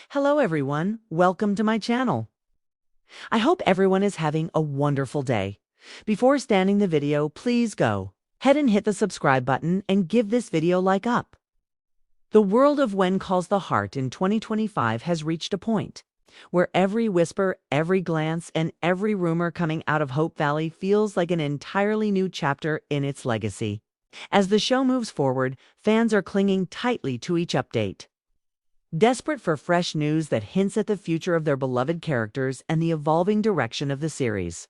Hello everyone, welcome to my channel. I hope everyone is having a wonderful day. Before starting the video, please go ahead and hit the subscribe button and give this video a like up. The world of When Calls the Heart in 2025 has reached a point where every whisper, every glance, and every rumor coming out of Hope Valley feels like an entirely new chapter in its legacy. As the show moves forward, fans are clinging tightly to each update, desperate for fresh news that hints at the future of their beloved characters and the evolving direction of the series.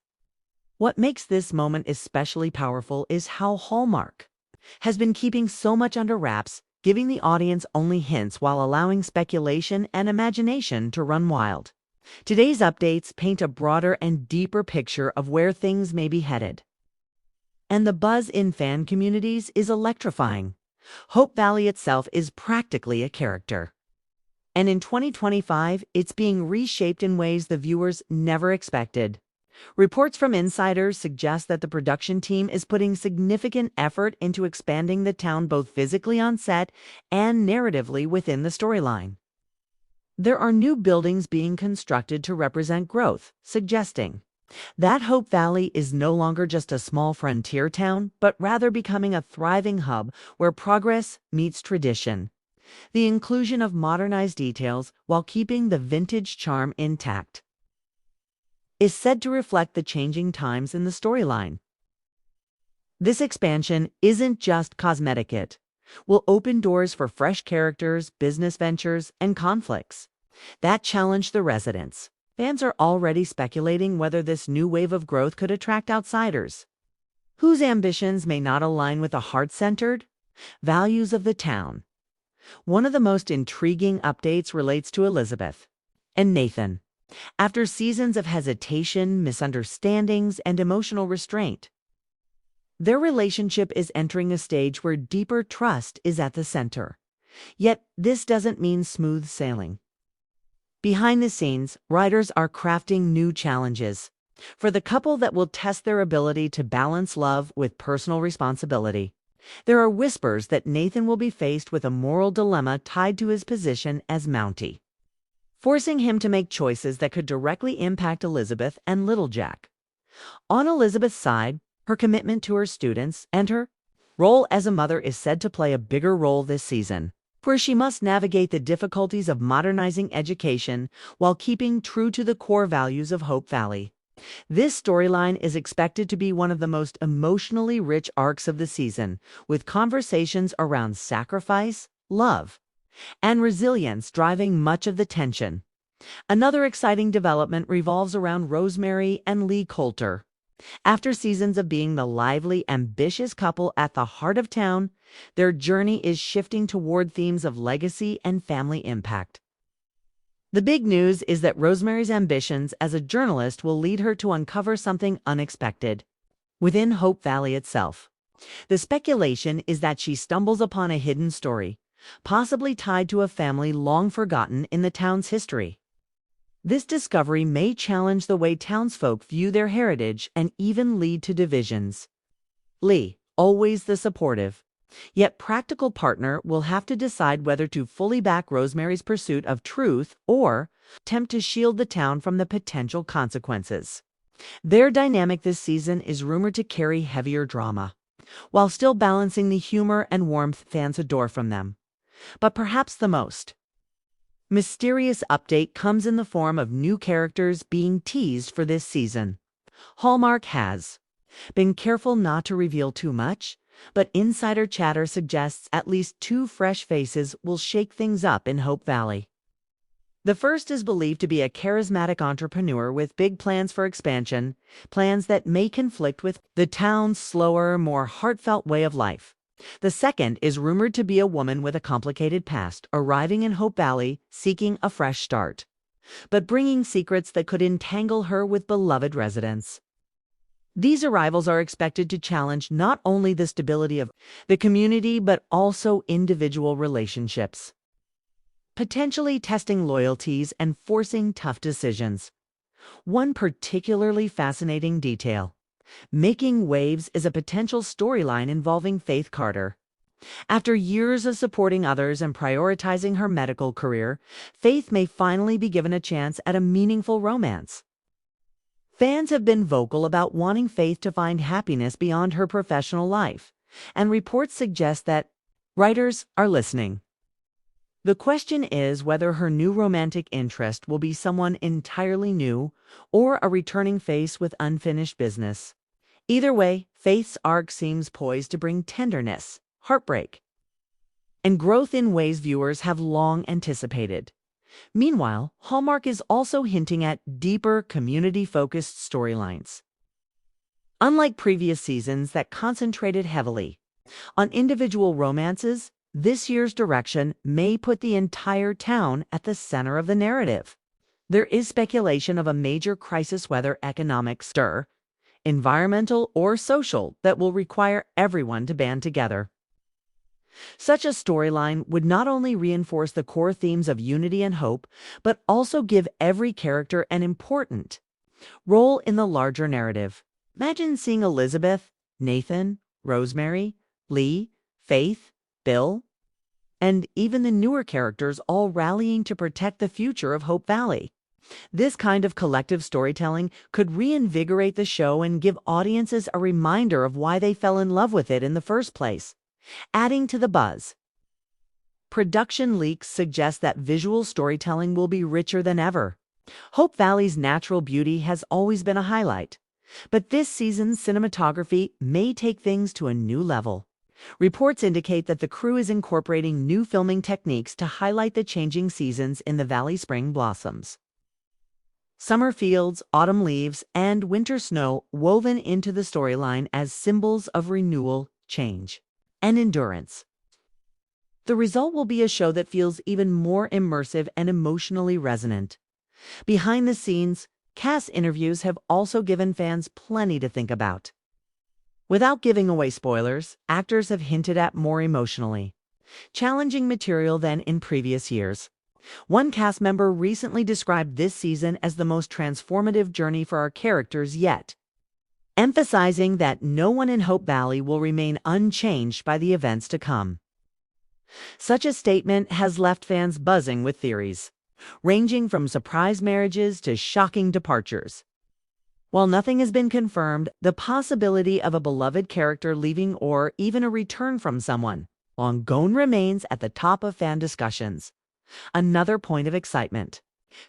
What makes this moment especially powerful is how Hallmark has been keeping so much under wraps, giving the audience only hints while allowing speculation and imagination to run wild. Today's updates paint a broader and deeper picture of where things may be headed. And the buzz in fan communities is electrifying. Hope Valley itself is practically a character. And in 2025, it's being reshaped in ways the viewers never expected. Reports from insiders suggest that the production team is putting significant effort into expanding the town both physically on set and narratively within the storyline. There are new buildings being constructed to represent growth, suggesting that Hope Valley is no longer just a small frontier town, but rather becoming a thriving hub where progress meets tradition. The inclusion of modernized details while keeping the vintage charm intact is said to reflect the changing times in the storyline. This expansion isn't just cosmetic. It will open doors for fresh characters, business ventures, and conflicts that challenge the residents. Fans are already speculating whether this new wave of growth could attract outsiders whose ambitions may not align with the heart-centered values of the town. One of the most intriguing updates relates to Elizabeth and Nathan. After seasons of hesitation, misunderstandings, and emotional restraint, their relationship is entering a stage where deeper trust is at the center. Yet, this doesn't mean smooth sailing. Behind the scenes, writers are crafting new challenges for the couple that will test their ability to balance love with personal responsibility. There are whispers that Nathan will be faced with a moral dilemma tied to his position as Mountie, forcing him to make choices that could directly impact Elizabeth and little Jack. On Elizabeth's side, her commitment to her students and her role as a mother is said to play a bigger role this season, where she must navigate the difficulties of modernizing education while keeping true to the core values of Hope Valley. This storyline is expected to be one of the most emotionally rich arcs of the season, with conversations around sacrifice, love, and resilience driving much of the tension. Another exciting development revolves around Rosemary and Lee Coulter. After seasons of being the lively, ambitious couple at the heart of town, their journey is shifting toward themes of legacy and family impact. The big news is that Rosemary's ambitions as a journalist will lead her to uncover something unexpected within Hope Valley itself. The speculation is that she stumbles upon a hidden story, possibly tied to a family long forgotten in the town's history. This discovery may challenge the way townsfolk view their heritage and even lead to divisions. Lee, always the supportive, yet practical partner, will have to decide whether to fully back Rosemary's pursuit of truth or attempt to shield the town from the potential consequences. Their dynamic this season is rumored to carry heavier drama, while still balancing the humor and warmth fans adore from them. But perhaps the most mysterious update comes in the form of new characters being teased for this season. Hallmark has been careful not to reveal too much, but insider chatter suggests at least 2 fresh faces will shake things up in Hope Valley. The first is believed to be a charismatic entrepreneur with big plans for expansion, plans that may conflict with the town's slower, more heartfelt way of life. The second is rumored to be a woman with a complicated past, arriving in Hope Valley seeking a fresh start, but bringing secrets that could entangle her with beloved residents. These arrivals are expected to challenge not only the stability of the community but also individual relationships, potentially testing loyalties and forcing tough decisions. One particularly fascinating detail making waves is a potential storyline involving Faith Carter, After years of supporting others and prioritizing her medical career, Faith may finally be given a chance at a meaningful romance. Fans have been vocal about wanting Faith to find happiness beyond her professional life, and reports suggest that writers are listening. The question is whether her new romantic interest will be someone entirely new or a returning face with unfinished business. Either way, Faith's arc seems poised to bring tenderness, heartbreak, and growth in ways viewers have long anticipated. Meanwhile, Hallmark is also hinting at deeper, community-focused storylines. Unlike previous seasons that concentrated heavily on individual romances, this year's direction may put the entire town at the center of the narrative. There is speculation of a major crisis, whether economic stir, environmental or social, that will require everyone to band together. Such a storyline would not only reinforce the core themes of unity and hope, but also give every character an important role in the larger narrative. Imagine seeing Elizabeth, Nathan, Rosemary, Lee, Faith, Bill, and even the newer characters all rallying to protect the future of Hope Valley. This kind of collective storytelling could reinvigorate the show and give audiences a reminder of why they fell in love with it in the first place, adding to the buzz. Production leaks suggest that visual storytelling will be richer than ever. Hope Valley's natural beauty has always been a highlight, but this season's cinematography may take things to a new level. Reports indicate that the crew is incorporating new filming techniques to highlight the changing seasons in the valley: spring blossoms, summer fields, autumn leaves, and winter snow woven into the storyline as symbols of renewal, change, and endurance. The result will be a show that feels even more immersive and emotionally resonant. Behind the scenes, cast interviews have also given fans plenty to think about. Without giving away spoilers, actors have hinted at more emotionally challenging material than in previous years. One cast member recently described this season as the most transformative journey for our characters yet, emphasizing that no one in Hope Valley will remain unchanged by the events to come. Such a statement has left fans buzzing with theories, ranging from surprise marriages to shocking departures. While nothing has been confirmed, the possibility of a beloved character leaving or even a return from someone long gone remains at the top of fan discussions. Another point of excitement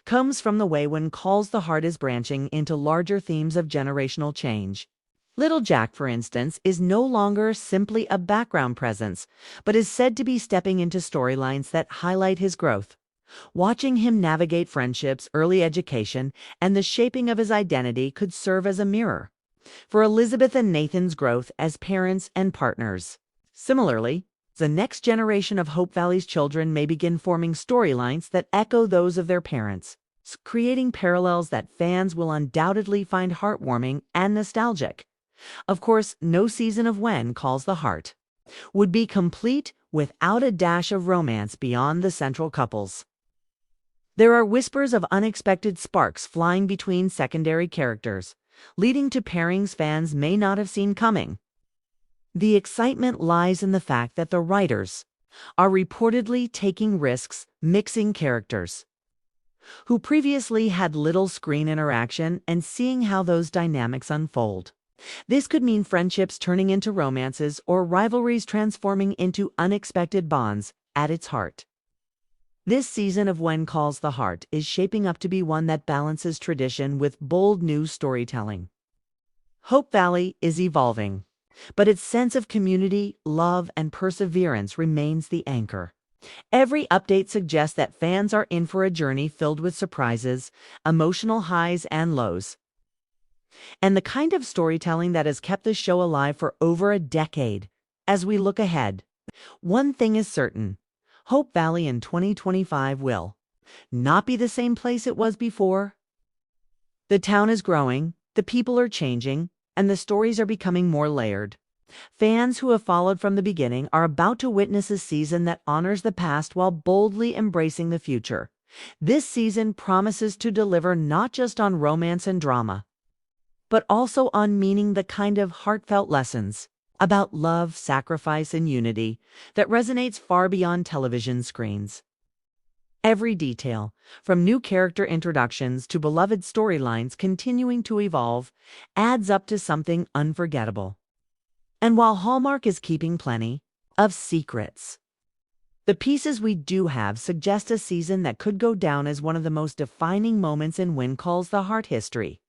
comes from the way When Calls the Heart is branching into larger themes of generational change. Little Jack, for instance, is no longer simply a background presence, but is said to be stepping into storylines that highlight his growth. Watching him navigate friendships, early education, and the shaping of his identity could serve as a mirror for Elizabeth and Nathan's growth as parents and partners. Similarly, the next generation of Hope Valley's children may begin forming storylines that echo those of their parents, creating parallels that fans will undoubtedly find heartwarming and nostalgic. Of course, no season of When Calls the Heart would be complete without a dash of romance beyond the central couples. There are whispers of unexpected sparks flying between secondary characters, leading to pairings fans may not have seen coming. The excitement lies in the fact that the writers are reportedly taking risks mixing characters who previously had little screen interaction and seeing how those dynamics unfold. This could mean friendships turning into romances or rivalries transforming into unexpected bonds at its heart. This season of When Calls the Heart is shaping up to be one that balances tradition with bold new storytelling. Hope Valley is evolving, but its sense of community, love, and perseverance remains the anchor. Every update suggests that fans are in for a journey filled with surprises, emotional highs and lows, and the kind of storytelling that has kept the show alive for over a decade. As we look ahead, one thing is certain: Hope Valley in 2025 will not be the same place it was before. The town is growing, the people are changing, and the stories are becoming more layered. Fans who have followed from the beginning are about to witness a season that honors the past while boldly embracing the future. This season promises to deliver not just on romance and drama, but also on meaning, the kind of heartfelt lessons about love, sacrifice, and unity that resonates far beyond television screens. Every detail, from new character introductions to beloved storylines continuing to evolve, adds up to something unforgettable. And while Hallmark is keeping plenty of secrets, the pieces we do have suggest a season that could go down as one of the most defining moments in When Calls the Heart history.